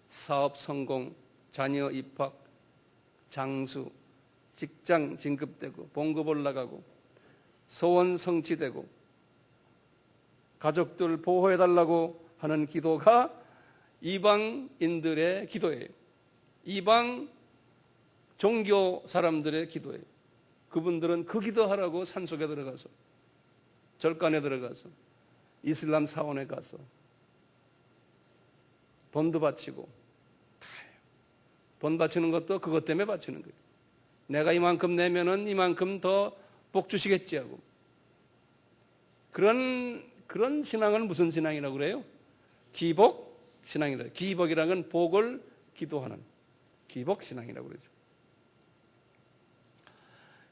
사업 성공, 자녀 입학, 장수, 직장 진급되고 봉급 올라가고 소원 성취되고 가족들 보호해달라고 하는 기도가 이방인들의 기도예요. 이방 종교 사람들의 기도예요. 그분들은 그 기도하라고 산속에 들어가서, 절간에 들어가서, 이슬람 사원에 가서 돈도 바치고 다 해요. 돈 바치는 것도 그것 때문에 바치는 거예요. 내가 이만큼 내면은 이만큼 더 복 주시겠지 하고. 그런 신앙은 무슨 신앙이라고 그래요? 기복 신앙이라고 해요. 기복이라는 건 복을 기도하는 기복 신앙이라고 그러죠.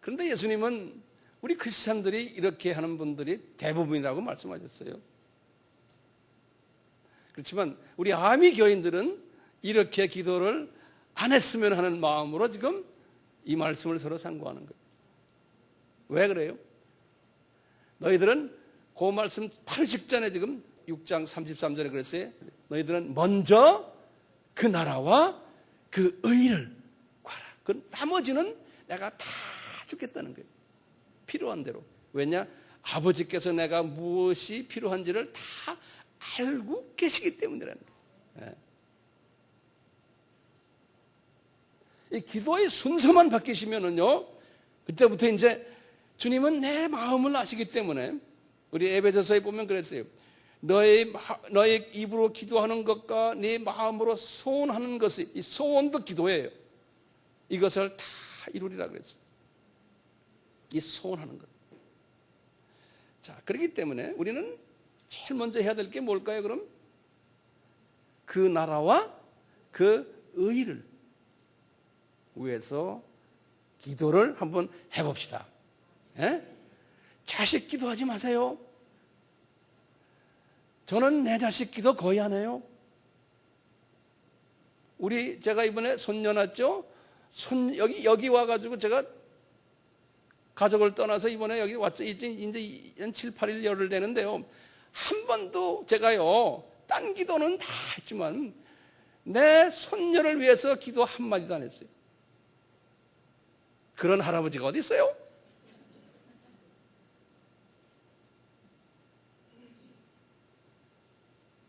그런데 예수님은 우리 크리스찬들이 이렇게 하는 분들이 대부분이라고 말씀하셨어요. 그렇지만 우리 아미 교인들은 이렇게 기도를 안 했으면 하는 마음으로 지금 이 말씀을 서로 상고하는 거예요. 왜 그래요? 너희들은 그 말씀 바로 직전에 지금 6장 33절에 그랬어요. 너희들은 먼저 그 나라와 그 의를 구하라. 그 나머지는 내가 다 주겠다는 거예요. 필요한 대로. 왜냐? 아버지께서 내가 무엇이 필요한지를 다 알고 계시기 때문이라는 거예요. 이 기도의 순서만 바뀌시면은요, 그때부터 이제 주님은 내 마음을 아시기 때문에, 우리 에베소서에 보면 그랬어요. 너의 입으로 기도하는 것과 네 마음으로 소원하는 것이, 이 소원도 기도예요. 이것을 다 이루리라 그랬어요. 이 소원하는 것. 자, 그렇기 때문에 우리는 제일 먼저 해야 될 게 뭘까요, 그럼? 그 나라와 그 의를 위해서 기도를 한번 해봅시다. 예? 자식 기도하지 마세요. 저는 내 자식 기도 거의 안 해요. 제가 이번에 손녀 낳았죠? 여기 와가지고 제가 가족을 떠나서 이번에 여기 왔죠. 이제 7, 8일 열흘 되는데요. 한 번도 제가요, 딴 기도는 다 했지만 내 손녀를 위해서 기도 한마디도 안 했어요. 그런 할아버지가 어디 있어요?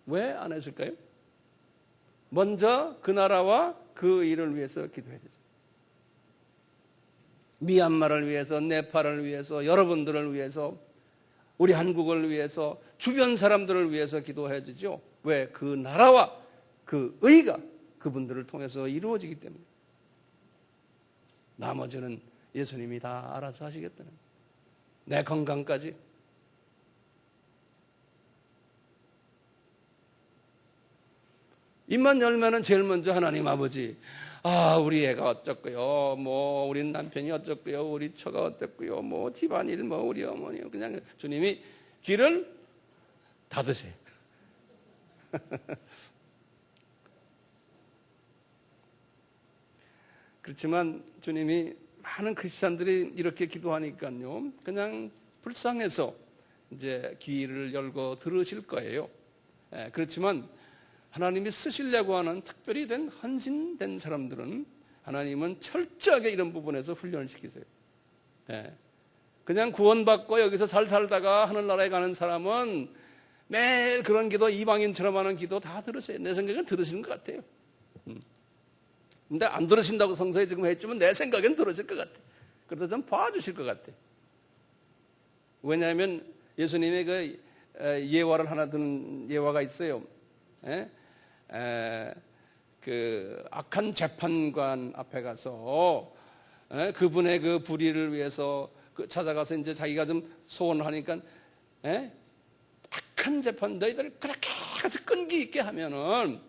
왜 안 했을까요? 먼저 그 나라와 그 일을 위해서 기도해야 되죠. 미얀마를 위해서, 네팔을 위해서, 여러분들을 위해서, 우리 한국을 위해서, 주변 사람들을 위해서 기도해야 되죠. 왜? 그 나라와 그 의가 그분들을 통해서 이루어지기 때문에. 나머지는 예수님이 다 알아서 하시겠다는 거예요. 내 건강까지. 입만 열면은 제일 먼저 하나님 아버지, 우리 애가 어쩌고요, 우리 남편이 어쩌고요, 우리 처가 어떻고요, 집안일, 우리 어머니, 그냥 주님이 귀를 닫으세요. 그렇지만 주님이 많은 크리스찬들이 이렇게 기도하니까요, 그냥 불쌍해서 이제 귀를 열고 들으실 거예요. 그렇지만 하나님이 쓰시려고 하는 특별히 된 헌신된 사람들은 하나님은 철저하게 이런 부분에서 훈련을 시키세요. 그냥 구원받고 여기서 잘 살다가 하늘나라에 가는 사람은 매일 그런 기도, 이방인처럼 하는 기도 다 들으세요. 내 생각엔 들으시는 것 같아요. 근데 안 들으신다고 성서에 지금 했지만 내 생각엔 들으실 것 같아요. 그러다 좀 봐주실 것 같아요. 왜냐하면 예수님의 그 예화를 하나 드는 예화가 있어요. 그 악한 재판관 앞에 가서 그분의 그 불의를 위해서 찾아가서 이제 자기가 좀 소원을 하니까 악한 재판 너희들 그렇게 가서 끈기 있게 하면은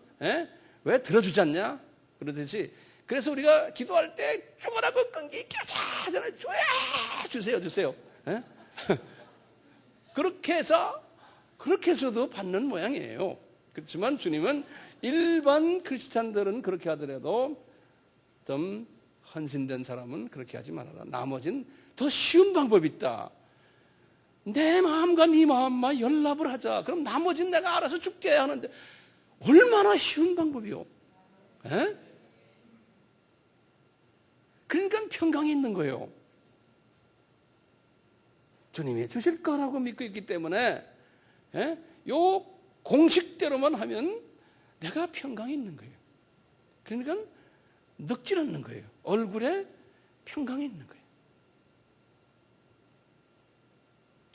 왜 들어주지 않냐? 그러듯이 그래서 우리가 기도할 때 죽으라고 끈기 있게 하잖아요. 주세요. 그렇게 해서도 받는 모양이에요. 그렇지만 주님은 일반 크리스찬들은 그렇게 하더라도 좀 헌신된 사람은 그렇게 하지 말아라. 나머지는 더 쉬운 방법이 있다. 내 마음과 네 마음만 연합을 하자. 그럼 나머지는 내가 알아서 죽게 하는데 얼마나 쉬운 방법이요. 그러니까 평강이 있는 거예요. 주님이 주실 거라고 믿고 있기 때문에 요 공식대로만 하면 내가 평강이 있는 거예요. 그러니까 늙지 않는 거예요. 얼굴에 평강이 있는 거예요.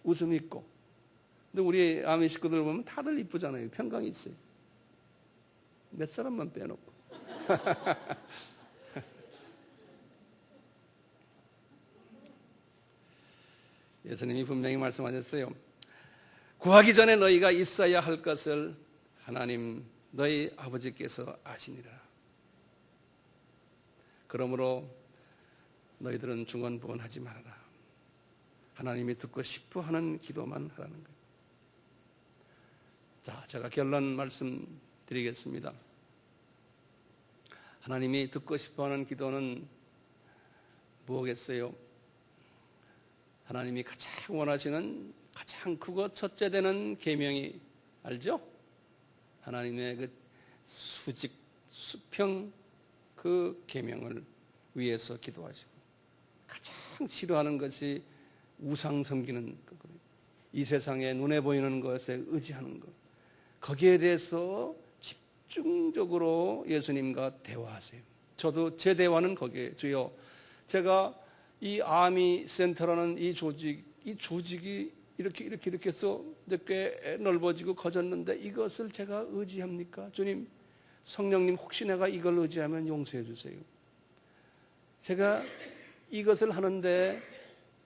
웃음이 있고. 근데 우리 아미 식구들 보면 다들 이쁘잖아요. 평강이 있어요. 몇 사람만 빼놓고. 예수님이 분명히 말씀하셨어요. 구하기 전에 너희가 있어야 할 것을 하나님 너희 아버지께서 아시니라. 그러므로 너희들은 중언부언하지 말아라. 하나님이 듣고 싶어 하는 기도만 하라는 거예요. 자, 제가 결론 말씀드리겠습니다. 하나님이 듣고 싶어 하는 기도는 뭐겠어요? 하나님이 가장 원하시는 가장 크고 첫째 되는 계명이 알죠? 하나님의 그 수직, 수평 그 계명을 위해서 기도하시고 가장 싫어하는 것이 우상 섬기는 거거든요. 이 세상에 눈에 보이는 것에 의지하는 것. 거기에 대해서 집중적으로 예수님과 대화하세요. 저도 제 대화는 거기에 주여 제가 이 아미 센터라는 이 조직이 이렇게 해서 꽤 넓어지고 커졌는데 이것을 제가 의지합니까? 주님, 성령님 혹시 내가 이걸 의지하면 용서해 주세요. 제가 이것을 하는데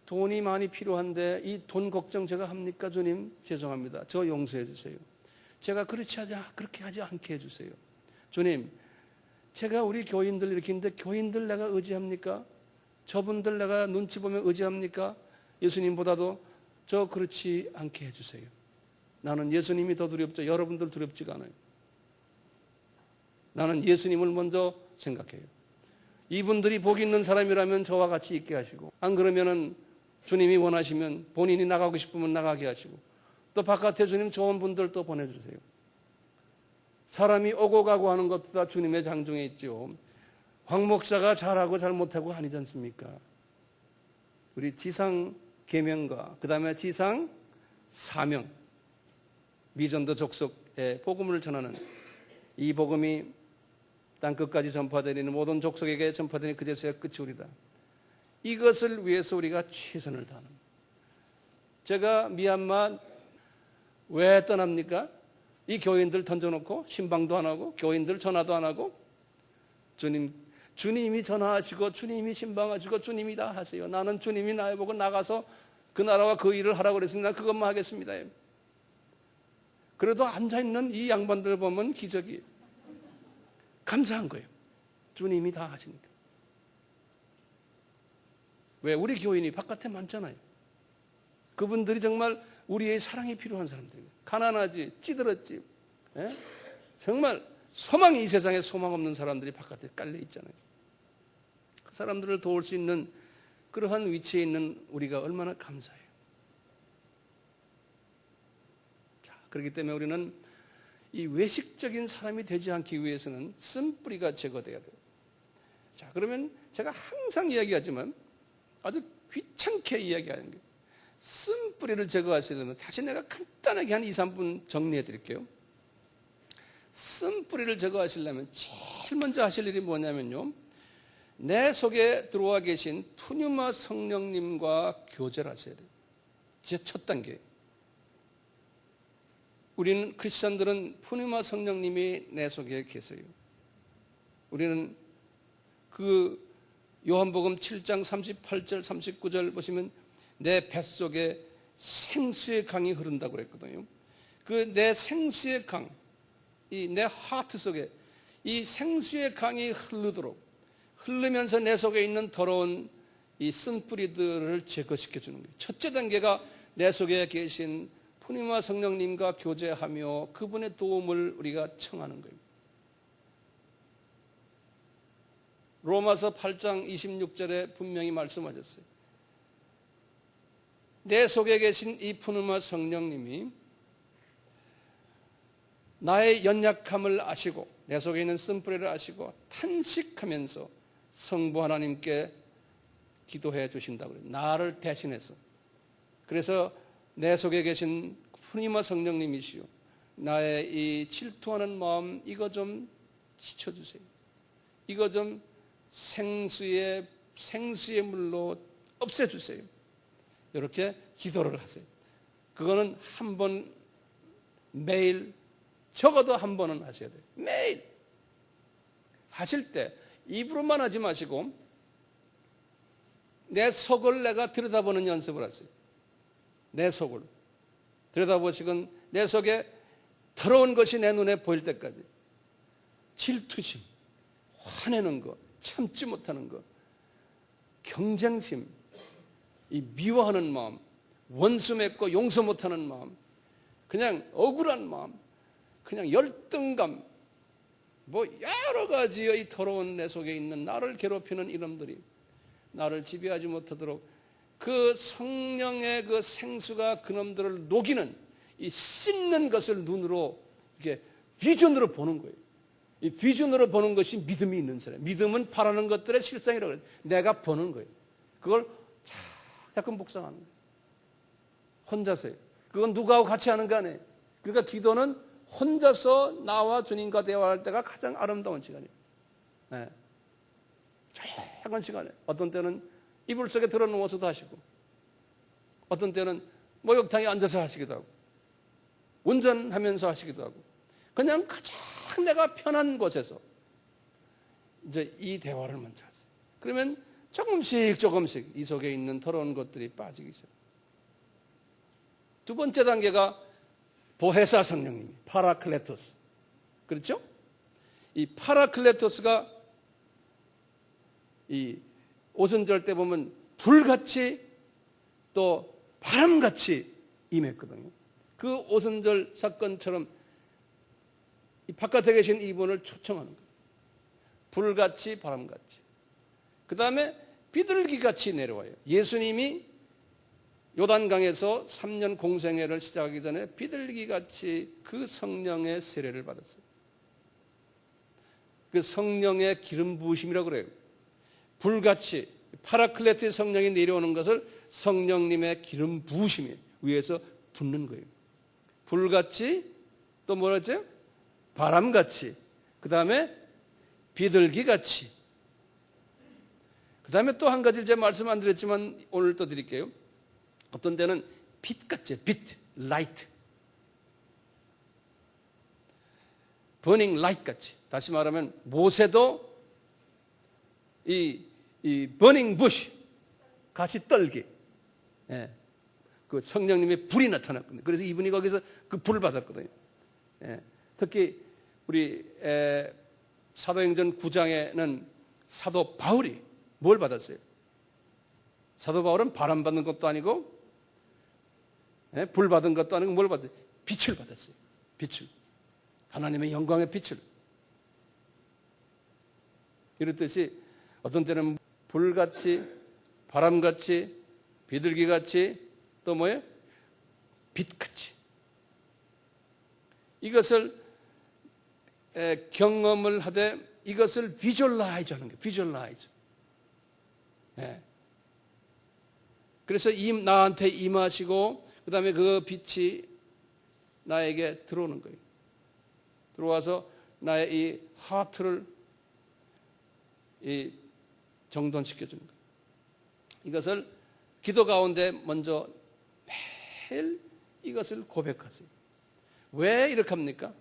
돈이 많이 필요한데 이 돈 걱정 제가 합니까? 주님, 죄송합니다. 저 용서해 주세요. 제가 그렇게 하지 않게 해주세요. 주님, 제가 우리 교인들 이렇게 있는데 교인들 내가 의지합니까? 저분들 내가 눈치 보면 의지합니까? 예수님보다도 저 그렇지 않게 해주세요. 나는 예수님이 더 두렵죠. 여러분들 두렵지가 않아요. 나는 예수님을 먼저 생각해요. 이분들이 복 있는 사람이라면 저와 같이 있게 하시고 안 그러면은 주님이 원하시면 본인이 나가고 싶으면 나가게 하시고 또 바깥에 주님 좋은 분들 또 보내주세요. 사람이 오고 가고 하는 것도 다 주님의 장중에 있죠. 황 목사가 잘하고 잘못하고 아니지 않습니까? 우리 지상 계명과 그 다음에 지상 사명, 미전도 족속에 복음을 전하는 이 복음이 땅 끝까지 전파되는 모든 족속에게 전파되는 그제서야 끝이 오리다. 이것을 위해서 우리가 최선을 다하는. 제가 미얀마 왜 떠납니까? 이 교인들 던져놓고 신방도 안 하고 교인들 전화도 안 하고 주님이 전화하시고 주님이 신방하시고 주님이 다 하세요. 나는 주님이 나에 보고 나가서 그 나라와 그 일을 하라고 그랬으니 난 그것만 하겠습니다. 그래도 앉아있는 이 양반들 보면 기적이 감사한 거예요. 주님이 다 하시니까. 왜? 우리 교인이 바깥에 많잖아요. 그분들이 정말 우리의 사랑이 필요한 사람들이에요. 가난하지, 찌들었지. 정말 소망이 이 세상에 소망 없는 사람들이 바깥에 깔려 있잖아요. 그 사람들을 도울 수 있는 그러한 위치에 있는 우리가 얼마나 감사해요. 자, 그렇기 때문에 우리는 이 외식적인 사람이 되지 않기 위해서는 쓴뿌리가 제거돼야 돼요. 자, 그러면 제가 항상 이야기하지만 아주 귀찮게 이야기하는 게 쓴뿌리를 제거하시려면 다시 내가 간단하게 한 2, 3분 정리해 드릴게요. 쓴뿌리를 제거하시려면 제일 먼저 하실 일이 뭐냐면요. 내 속에 들어와 계신 푸뉴마 성령님과 교제를 하셔야 돼요. 제 첫 단계. 우리는 크리스찬들은 푸뉴마 성령님이 내 속에 계세요. 우리는 그 요한복음 7장 38절 39절 보시면 내 뱃속에 생수의 강이 흐른다고 그랬거든요. 그 내 생수의 강, 이 내 하트 속에 이 생수의 강이 흐르면서 내 속에 있는 더러운 이 쓴뿌리들을 제거시켜 주는 거예요. 첫째 단계가 내 속에 계신 푸니마 성령님과 교제하며 그분의 도움을 우리가 청하는 거예요. 로마서 8장 26절에 분명히 말씀하셨어요. 내 속에 계신 이 푸니마 성령님이 나의 연약함을 아시고 내 속에 있는 쓴뿌리를 아시고 탄식하면서 성부 하나님께 기도해 주신다고 그래요. 나를 대신해서. 그래서 내 속에 계신 푸니마 성령님이시요 나의 이 질투하는 마음 이거 좀 지쳐주세요. 이거 좀 생수의 물로 없애주세요. 이렇게 기도를 하세요. 그거는 한 번 매일 적어도 한 번은 하셔야 돼요. 매일 하실 때 입으로만 하지 마시고 내 속을 내가 들여다보는 연습을 하세요. 내 속을 들여다보시건 내 속에 더러운 것이 내 눈에 보일 때까지 질투심, 화내는 것, 참지 못하는 것, 경쟁심, 이 미워하는 마음, 원수 맺고 용서 못하는 마음, 그냥 억울한 마음, 그냥 열등감, 뭐 여러 가지의 이 더러운 내 속에 있는 나를 괴롭히는 이놈들이 나를 지배하지 못하도록 그 성령의 그 생수가 그놈들을 녹이는 이 씻는 것을 눈으로 이렇게 비전으로 보는 거예요. 이 비전으로 보는 것이 믿음이 있는 사람. 믿음은 바라는 것들의 실상이라고 해요. 내가 보는 거예요. 그걸 자꾸 묵상하는 거예요. 혼자서요. 그건 누구하고 같이 하는 거 아니에요. 그러니까 기도는 혼자서 나와 주님과 대화할 때가 가장 아름다운 시간이에요. 네. 조용한 시간에 어떤 때는 이불 속에 들어누워서도 하시고 어떤 때는 목욕탕에 앉아서 하시기도 하고 운전하면서 하시기도 하고 그냥 가장 내가 편한 곳에서 이제 이 대화를 먼저 하세요. 그러면 조금씩 이 속에 있는 더러운 것들이 빠지기 시작해요. 두 번째 단계가 보혜사 성령님, 파라클레토스. 그렇죠? 이 파라클레토스가 이 오순절 때 보면 불같이 또 바람같이 임했거든요. 그 오순절 사건처럼 이 바깥에 계신 이분을 초청하는 거예요. 불같이 바람같이. 그 다음에 비둘기같이 내려와요. 예수님이 요단강에서 3년 공생애를 시작하기 전에 비둘기같이 그 성령의 세례를 받았어요. 그 성령의 기름 부으심이라고 그래요. 불같이 파라클레토의 성령이 내려오는 것을 성령님의 기름 부으심이 위에서 붓는 거예요. 불같이 또 뭐라 했죠? 바람같이. 그 다음에 비둘기같이. 그 다음에 또 한 가지 제가 말씀 안 드렸지만 오늘 또 드릴게요. 어떤 때는 빛같이, 빛, 라이트. 버닝 라이트 같이. 다시 말하면 모세도 이 버닝 부시 같이 떨기. 예. 그 성령님의 불이 나타났거든요. 그래서 이분이 거기서 그 불을 받았거든요. 예. 특히 우리 사도행전 9장에는 사도 바울이 뭘 받았어요? 사도 바울은 바람 받는 것도 아니고 불 받은 것도 아니고 뭘 받았어요? 빛을 받았어요. 빛을. 하나님의 영광의 빛을. 이렇듯이 어떤 때는 불같이, 바람같이, 비둘기같이, 또 뭐예요? 빛같이. 이것을 경험을 하되 이것을 비주얼라이즈 하는 거예요. 비주얼라이즈. 예. 그래서 나한테 임하시고 그 다음에 그 빛이 나에게 들어오는 거예요. 들어와서 나의 이 하트를 정돈시켜주는 거예요. 이것을 기도 가운데 먼저 매일 이것을 고백하세요. 왜 이렇게 합니까?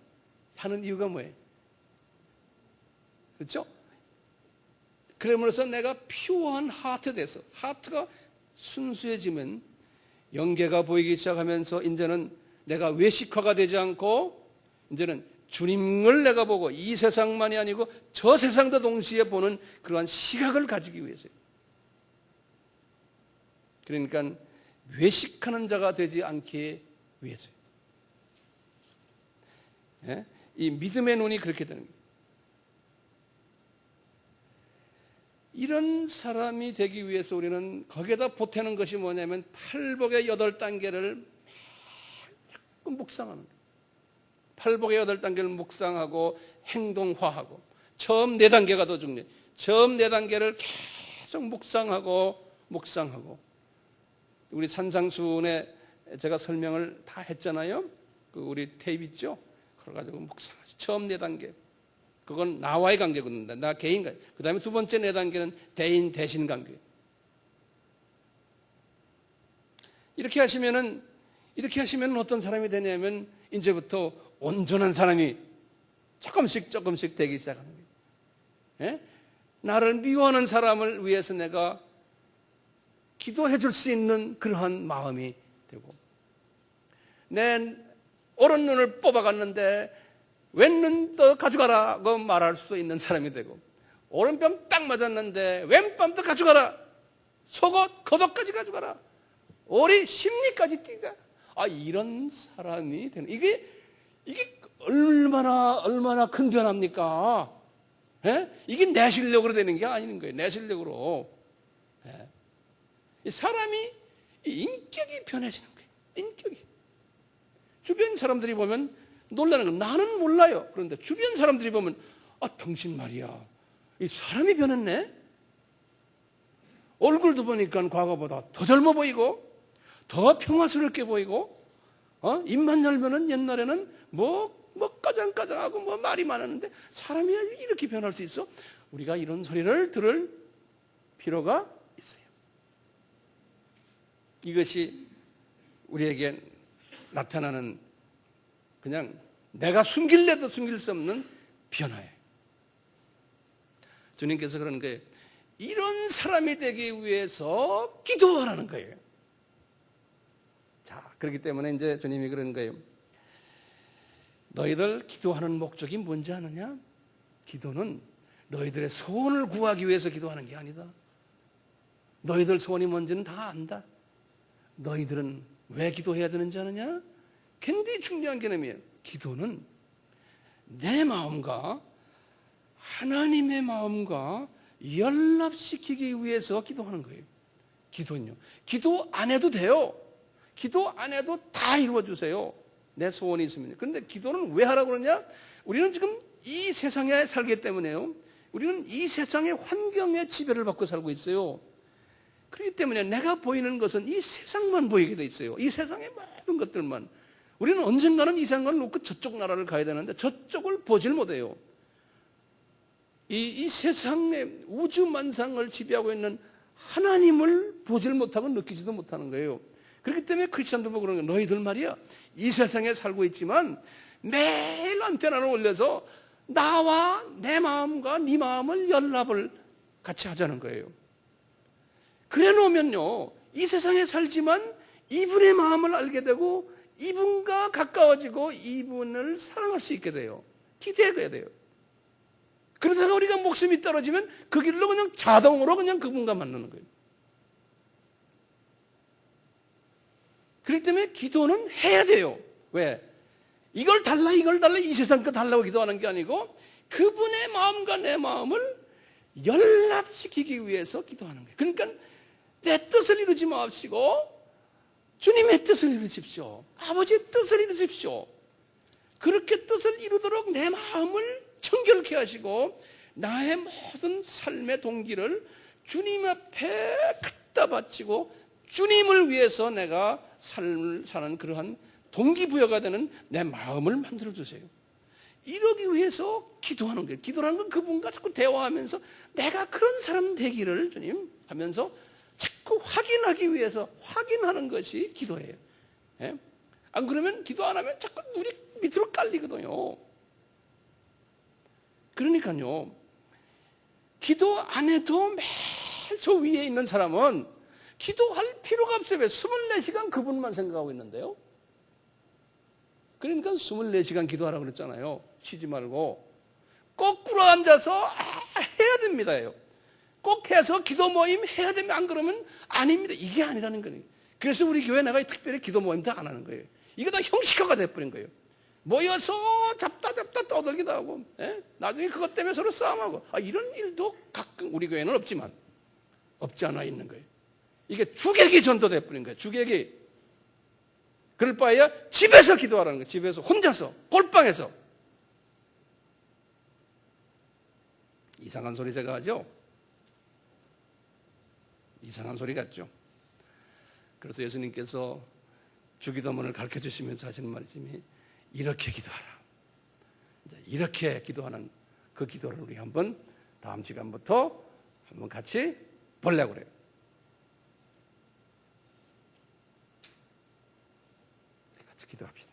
하는 이유가 뭐예요? 그렇죠? 그러면서 내가 퓨어한 하트 돼서 하트가 순수해지면 영계가 보이기 시작하면서 이제는 내가 외식화가 되지 않고 이제는 주님을 내가 보고 이 세상만이 아니고 저 세상도 동시에 보는 그러한 시각을 가지기 위해서요. 그러니까 외식하는 자가 되지 않기 위해서요. 예? 이 믿음의 눈이 그렇게 되는 거예요. 이런 사람이 되기 위해서 우리는 거기에다 보태는 것이 뭐냐면 팔복의 8단계를 자꾸 묵상하는 거예요. 팔복의 8단계를 묵상하고 행동화하고 처음 4단계가 더 중요해요. 처음 4단계를 계속 묵상하고 우리 산상수훈에 제가 설명을 다 했잖아요. 그 우리 테이프 있죠? 그래가지고 묵상하죠. 처음 4단계. 그건 나와의 관계거든요. 나 개인 관계. 그 다음에 두 번째 4단계는 대인 대신 관계. 이렇게 하시면은 어떤 사람이 되냐면 이제부터 온전한 사람이 조금씩 되기 시작하는 거예요. 예? 나를 미워하는 사람을 위해서 내가 기도해 줄 수 있는 그러한 마음이 되고, 내 오른 눈을 뽑아갔는데 왼눈 더 가져가라고 말할 수 있는 사람이 되고, 오른뺨 딱 맞았는데 왼뺨도 가져가라, 속옷 겉옷까지 가져가라, 오리 심리까지 뛰자. 이런 사람이 되는, 이게 얼마나 큰 변화입니까? 예? 이게 내 실력으로 되는 게 아닌 거예요. 내 실력으로. 예. 이 사람이 인격이 변해지는 거예요. 인격이. 주변 사람들이 보면 놀라는 건 나는 몰라요. 그런데 주변 사람들이 보면 당신 말이야, 이 사람이 변했네. 얼굴도 보니까 과거보다 더 젊어 보이고 더 평화스럽게 보이고, 입만 열면은 옛날에는 뭐 까장까장하고 뭐 말이 많았는데 사람이 이렇게 변할 수 있어? 우리가 이런 소리를 들을 필요가 있어요. 이것이 우리에게 나타나는 그냥 내가 숨길래도 숨길 수 없는 변화예요. 주님께서 그러는 거예요. 이런 사람이 되기 위해서 기도하라는 거예요. 자, 그렇기 때문에 이제 주님이 그러는 거예요. 너희들 기도하는 목적이 뭔지 아느냐? 기도는 너희들의 소원을 구하기 위해서 기도하는 게 아니다. 너희들 소원이 뭔지는 다 안다. 너희들은 왜 기도해야 되는지 아느냐? 굉장히 중요한 개념이에요. 기도는 내 마음과 하나님의 마음과 연합시키기 위해서 기도하는 거예요. 기도는요. 기도 안 해도 돼요. 기도 안 해도 다 이루어주세요. 내 소원이 있으면. 그런데 기도는 왜 하라고 그러냐? 우리는 지금 이 세상에 살기 때문에요. 우리는 이 세상의 환경에 지배를 받고 살고 있어요. 그렇기 때문에 내가 보이는 것은 이 세상만 보이게 돼 있어요. 이 세상의 모든 것들만. 우리는 언젠가는 이 세상을 놓고 저쪽 나라를 가야 되는데 저쪽을 보질 못해요. 이 세상의 우주만상을 지배하고 있는 하나님을 보질 못하고 느끼지도 못하는 거예요. 그렇기 때문에 크리스천도 보고 그러는 거예요. 너희들 말이야, 이 세상에 살고 있지만 매일 안테나를 올려서 나와 내 마음과 네 마음을 연합을 같이 하자는 거예요. 그래 놓으면요, 이 세상에 살지만 이분의 마음을 알게 되고 이분과 가까워지고 이분을 사랑할 수 있게 돼요. 기대해야 돼요. 그러다가 우리가 목숨이 떨어지면 그 길로 그냥 자동으로 그냥 그분과 만나는 거예요. 그렇기 때문에 기도는 해야 돼요. 왜? 이걸 달라 이 세상 거 달라고 기도하는 게 아니고 그분의 마음과 내 마음을 연합시키기 위해서 기도하는 거예요. 그러니까 내 뜻을 이루지 마시고 주님의 뜻을 이루십시오. 아버지의 뜻을 이루십시오. 그렇게 뜻을 이루도록 내 마음을 청결케 하시고 나의 모든 삶의 동기를 주님 앞에 갖다 바치고 주님을 위해서 내가 삶을 사는 그러한 동기부여가 되는 내 마음을 만들어주세요. 이러기 위해서 기도하는 거예요. 기도라는 건 그분과 자꾸 대화하면서 내가 그런 사람 되기를 주님 하면서 자꾸 확인하기 위해서 확인하는 것이 기도예요. 예? 안 그러면 기도 안 하면 자꾸 눈이 밑으로 깔리거든요. 그러니까요, 기도 안 해도 매일 저 위에 있는 사람은 기도할 필요가 없어요. 왜? 24시간 그분만 생각하고 있는데요. 그러니까 24시간 기도하라고 그랬잖아요. 쉬지 말고. 거꾸로 앉아서 해야 됩니다. 꼭 해서 기도 모임 해야 되면 안 그러면 아닙니다. 이게 아니라는 거예요. 그래서 우리 교회 내가 특별히 기도 모임도 안 하는 거예요. 이거 다 형식화가 돼버린 거예요. 모여서 잡다 떠들기도 하고, 나중에 그것 때문에 서로 싸움하고, 이런 일도 가끔 우리 교회는 없지만 없지 않아 있는 거예요. 이게 주객이 전도돼버린 거예요. 주객이. 그럴 바에야 집에서 기도하라는 거예요. 집에서 혼자서 골방에서. 이상한 소리 제가 하죠. 이상한 소리 같죠. 그래서 예수님께서 주기도문을 가르쳐 주시면서 하시는 말씀이 이렇게 기도하라. 이렇게 기도하는 그 기도를 우리 한번 다음 시간부터 한번 같이 보려고 그래요. 같이 기도합시다.